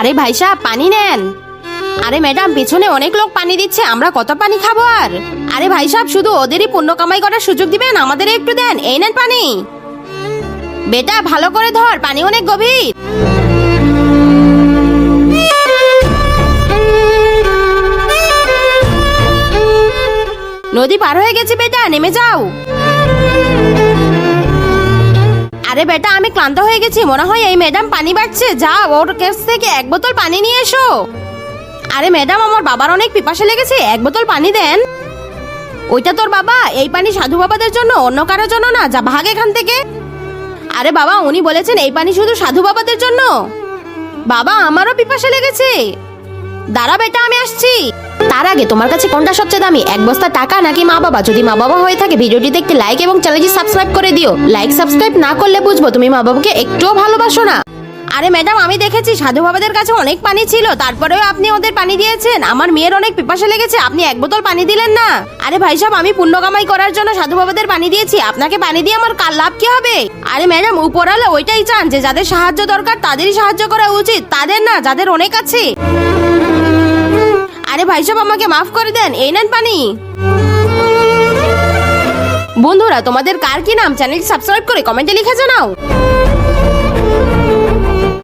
আরে ভাই সাহেব পানি নেন। আরে ম্যাডাম পেছনে অনেক লোক পানি দিচ্ছে, আমরা কত পানি খাবো আর। আরে ভাই সাহেব শুধু ওদেরই পুণ্য কামাই করার সুযোগ দিবেন, আমাদের একটু দেন। এই নেন পানি। বেটা ভালো করে ধর, পানি অনেক গভীর। নদী পার হয়ে গেছে বেটা, নেমে যাও। আরে বেটা আমি ক্লান্ত হয়ে গেছি, মনে হয় এই ম্যাডাম পানি বাড়ছে, যাও ওর কাছ থেকে এক বোতল পানি নিয়ে এসো। আরে ম্যাডাম আমার বাবার অনেক পিপাসা লেগেছে, এক বোতল পানি দেন। ওইটা তোর বাবা, এই পানি সাধু বাবাদের জন্য, অন্য কারোর জন্য না, যা ভাগ এখান থেকে। আরে বাবা উনি বলেছেন এই পানি শুধু সাধু বাবাদের জন্য। বাবা আমারও পিপাসা লেগেছে, দাঁড়া বেটা আমি আসছি। তার আগে তোমার কাছে কোনটা সবচেয়ে দামি, এক বস্তা টাকা নাকি মা বাবা? যদি মা বাবা হয়ে থাকে ভিডিওটিতে একটি লাইক এবং চ্যানেলটি সাবস্ক্রাইব করে দিও। লাইক সাবস্ক্রাইব না করলে বুঝবো তুমি মা বাবাকে একটুও ভালোবাসো না। আরে ম্যাডাম আমি দেখেছি সাধু বাবাদের কাছে অনেক পানি ছিল, তারপরেও আপনি ওদের পানি দিয়েছেন। আমার মেয়ের অনেক পিপাসা লেগেছে, আপনি এক বোতল পানি দিলেন না। আরে ভাই সাহেব আমি পুণ্য কামাই করার জন্য সাধু বাবাদের পানি দিয়েছি, আপনাকে পানি দিয়ে আমার কার লাভ কি হবে? আরে ম্যাডাম উপরওয়ালা ওইটাই চান যে যাদের সাহায্য দরকার তাদেরই সাহায্য করা উচিত, তাদের না যাদের অনেক আছে। আরে ভাই সাহেব আমাকে মাফ করে দেন, এই নেন পানি। বন্ধুরা তোমাদের কার কি নাম চ্যানেলটি সাবস্ক্রাইব করে কমেন্টে লিখে জানাও।